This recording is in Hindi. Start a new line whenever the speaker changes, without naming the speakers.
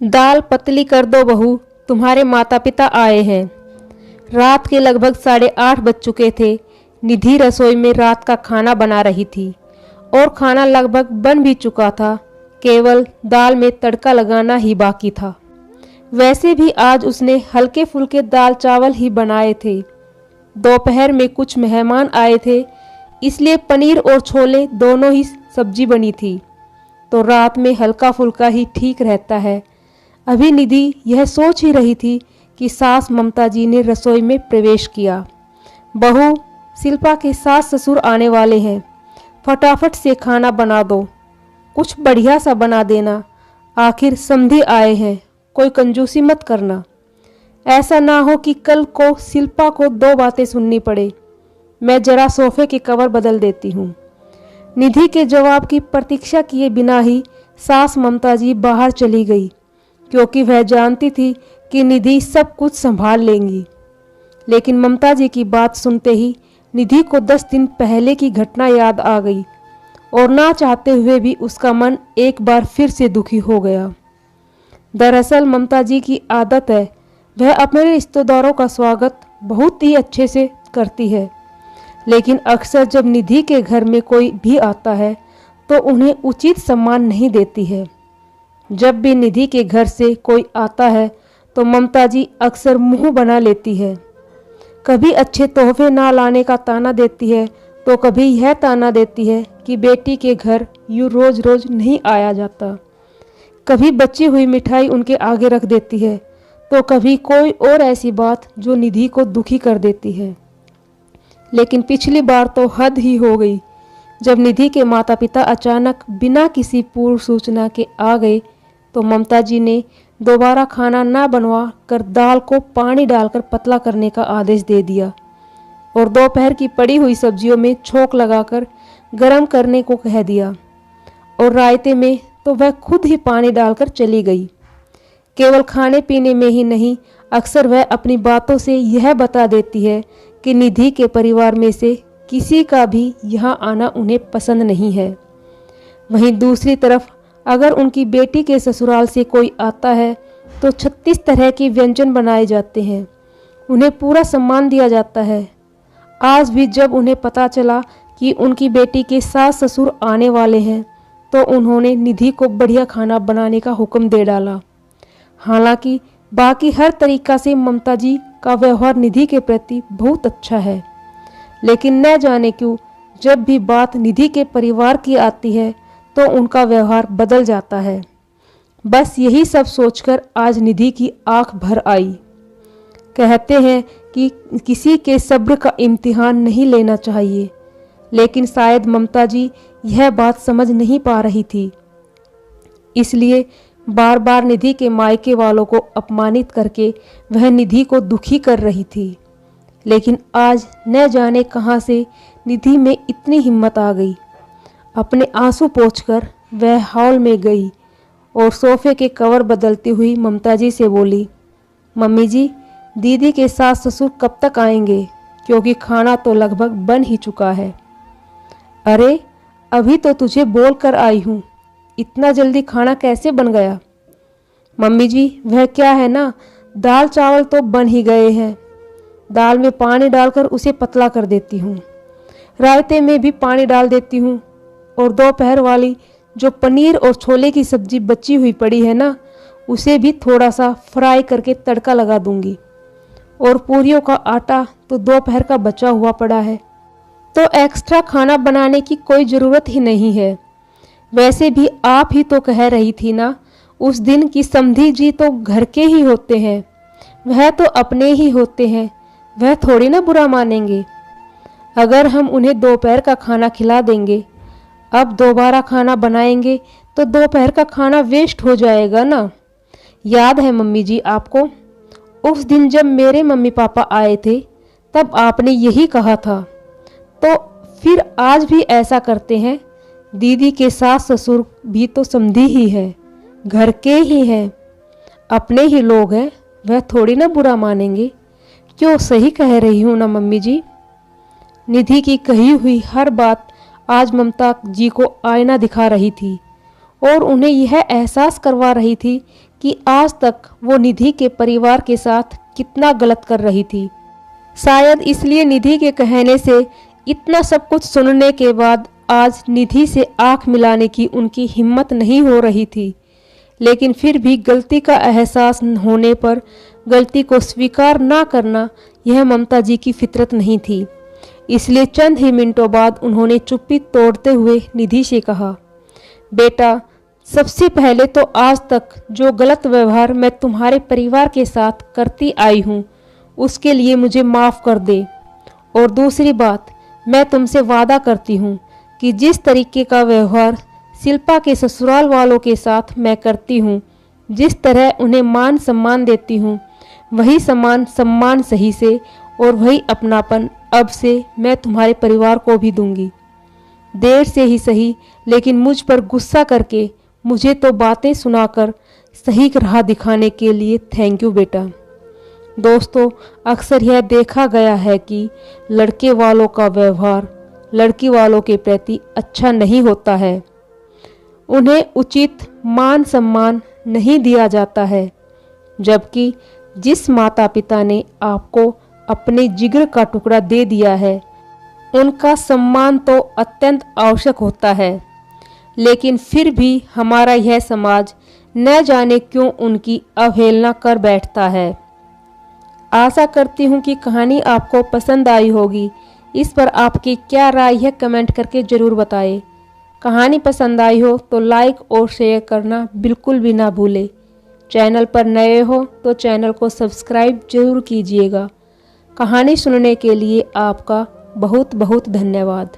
दाल पतली कर दो बहू, तुम्हारे माता पिता आए हैं। रात के लगभग 8:30 बज चुके थे। निधि रसोई में रात का खाना बना रही थी और खाना लगभग बन भी चुका था, केवल दाल में तड़का लगाना ही बाकी था। वैसे भी आज उसने हल्के फुल्के दाल चावल ही बनाए थे। दोपहर में कुछ मेहमान आए थे, इसलिए पनीर और छोले दोनों ही सब्जी बनी थी, तो रात में हल्का फुल्का ही ठीक रहता है। अभी निधि यह सोच ही रही थी कि सास ममता जी ने रसोई में प्रवेश किया। बहू, शिल्पा के सास ससुर आने वाले हैं, फटाफट से खाना बना दो, कुछ बढ़िया सा बना देना, आखिर समधी आए हैं, कोई कंजूसी मत करना। ऐसा ना हो कि कल को शिल्पा को 2 बातें सुननी पड़े। मैं जरा सोफे के कवर बदल देती हूँ। निधि के जवाब की प्रतीक्षा किए बिना ही सास ममता जी बाहर चली गई, क्योंकि वह जानती थी कि निधि सब कुछ संभाल लेंगी। लेकिन ममता जी की बात सुनते ही निधि को 10 दिन पहले की घटना याद आ गई और ना चाहते हुए भी उसका मन एक बार फिर से दुखी हो गया। दरअसल ममता जी की आदत है, वह अपने रिश्तेदारों का स्वागत बहुत ही अच्छे से करती है, लेकिन अक्सर जब निधि के घर में कोई भी आता है तो उन्हें उचित सम्मान नहीं देती है। जब भी निधि के घर से कोई आता है तो ममता जी अक्सर मुंह बना लेती है। कभी अच्छे तोहफे ना लाने का ताना देती है, तो कभी यह ताना देती है कि बेटी के घर यूँ रोज रोज नहीं आया जाता। कभी बची हुई मिठाई उनके आगे रख देती है, तो कभी कोई और ऐसी बात जो निधि को दुखी कर देती है। लेकिन पिछली बार तो हद ही हो गई, जब निधि के माता पिता अचानक बिना किसी पूर्व सूचना के आ गए तो ममता जी ने दोबारा खाना ना बनवा कर दाल को पानी डालकर पतला करने का आदेश दे दिया और दोपहर की पड़ी हुई सब्जियों में छोंक लगाकर गर्म करने को कह दिया। और रायते में तो वह खुद ही पानी डालकर चली गई। केवल खाने पीने में ही नहीं, अक्सर वह अपनी बातों से यह बता देती है कि निधि के परिवार में से किसी का भी यहाँ आना उन्हें पसंद नहीं है। वहीं दूसरी तरफ अगर उनकी बेटी के ससुराल से कोई आता है तो 36 तरह के व्यंजन बनाए जाते हैं, उन्हें पूरा सम्मान दिया जाता है। आज भी जब उन्हें पता चला कि उनकी बेटी के सास ससुर आने वाले हैं तो उन्होंने निधि को बढ़िया खाना बनाने का हुक्म दे डाला। हालांकि बाकी हर तरीका से ममता जी का व्यवहार निधि के प्रति बहुत अच्छा है, लेकिन न जाने क्यों जब भी बात निधि के परिवार की आती है तो उनका व्यवहार बदल जाता है। बस यही सब सोचकर आज निधि की आंख भर आई। कहते हैं कि किसी के सब्र का इम्तिहान नहीं लेना चाहिए, लेकिन शायद ममता जी यह बात समझ नहीं पा रही थी, इसलिए बार बार निधि के मायके वालों को अपमानित करके वह निधि को दुखी कर रही थी। लेकिन आज न जाने कहां से निधि में इतनी हिम्मत आ गई। अपने आंसू पोंछकर वह हॉल में गई और सोफे के कवर बदलती हुई ममता जी से बोली, मम्मी जी, दीदी के सास ससुर कब तक आएंगे, क्योंकि खाना तो लगभग बन ही चुका है। अरे अभी तो तुझे बोल कर आई हूँ, इतना जल्दी खाना कैसे बन गया? मम्मी जी, वह क्या है ना, दाल चावल तो बन ही गए हैं, दाल में पानी डालकर उसे पतला कर देती हूँ, रायते में भी पानी डाल देती हूँ, और दोपहर वाली जो पनीर और छोले की सब्जी बची हुई पड़ी है ना, उसे भी थोड़ा सा फ्राई करके तड़का लगा दूंगी। और पूरियों का आटा तो दोपहर का बचा हुआ पड़ा है, तो एक्स्ट्रा खाना बनाने की कोई ज़रूरत ही नहीं है। वैसे भी आप ही तो कह रही थी ना उस दिन कि समधी जी तो घर के ही होते हैं, वह तो अपने ही होते हैं, वह थोड़ी ना बुरा मानेंगे। अगर हम उन्हें दोपहर का खाना खिला देंगे, अब दोबारा खाना बनाएंगे तो दोपहर का खाना वेस्ट हो जाएगा ना। याद है मम्मी जी आपको, उस दिन जब मेरे मम्मी पापा आए थे तब आपने यही कहा था, तो फिर आज भी ऐसा करते हैं। दीदी के सास ससुर भी तो समधी ही है, घर के ही हैं, अपने ही लोग हैं, वह थोड़ी ना बुरा मानेंगे। क्यों, सही कह रही हूँ ना मम्मी जी? निधि की कही हुई हर बात आज ममता जी को आईना दिखा रही थी और उन्हें यह एहसास करवा रही थी कि आज तक वो निधि के परिवार के साथ कितना गलत कर रही थी। शायद इसलिए निधि के कहने से इतना सब कुछ सुनने के बाद आज निधि से आंख मिलाने की उनकी हिम्मत नहीं हो रही थी। लेकिन फिर भी गलती का एहसास होने पर गलती को स्वीकार ना करना यह ममता जी की फितरत नहीं थी। इसलिए चंद ही मिनटों बाद उन्होंने चुप्पी तोड़ते हुए निधि से कहा, बेटा, सबसे पहले तो आज तक जो गलत व्यवहार मैं तुम्हारे परिवार के साथ करती आई हूँ उसके लिए मुझे माफ़ कर दे। और दूसरी बात, मैं तुमसे वादा करती हूँ कि जिस तरीके का व्यवहार शिल्पा के ससुराल वालों के साथ मैं करती हूँ, जिस तरह उन्हें मान सम्मान देती हूँ, वही समान सम्मान सही से और वही अपनापन अब से मैं तुम्हारे परिवार को भी दूंगी। देर से ही सही, लेकिन मुझ पर गुस्सा करके मुझे तो बातें सुनाकर सही राह दिखाने के लिए थैंक यू बेटा। दोस्तों, अक्सर यह देखा गया है कि लड़के वालों का व्यवहार लड़की वालों के प्रति अच्छा नहीं होता है। उन्हें उचित मान सम्मान नहीं दिया जाता है, जबकि जिस माता पिता ने आपको अपने जिगर का टुकड़ा दे दिया है उनका सम्मान तो अत्यंत आवश्यक होता है। लेकिन फिर भी हमारा यह समाज न जाने क्यों उनकी अवहेलना कर बैठता है। आशा करती हूँ कि कहानी आपको पसंद आई होगी। इस पर आपकी क्या राय है कमेंट करके ज़रूर बताएं। कहानी पसंद आई हो तो लाइक और शेयर करना बिल्कुल भी ना भूलें। चैनल पर नए हो तो चैनल को सब्सक्राइब जरूर कीजिएगा। कहानी सुनने के लिए आपका बहुत बहुत धन्यवाद।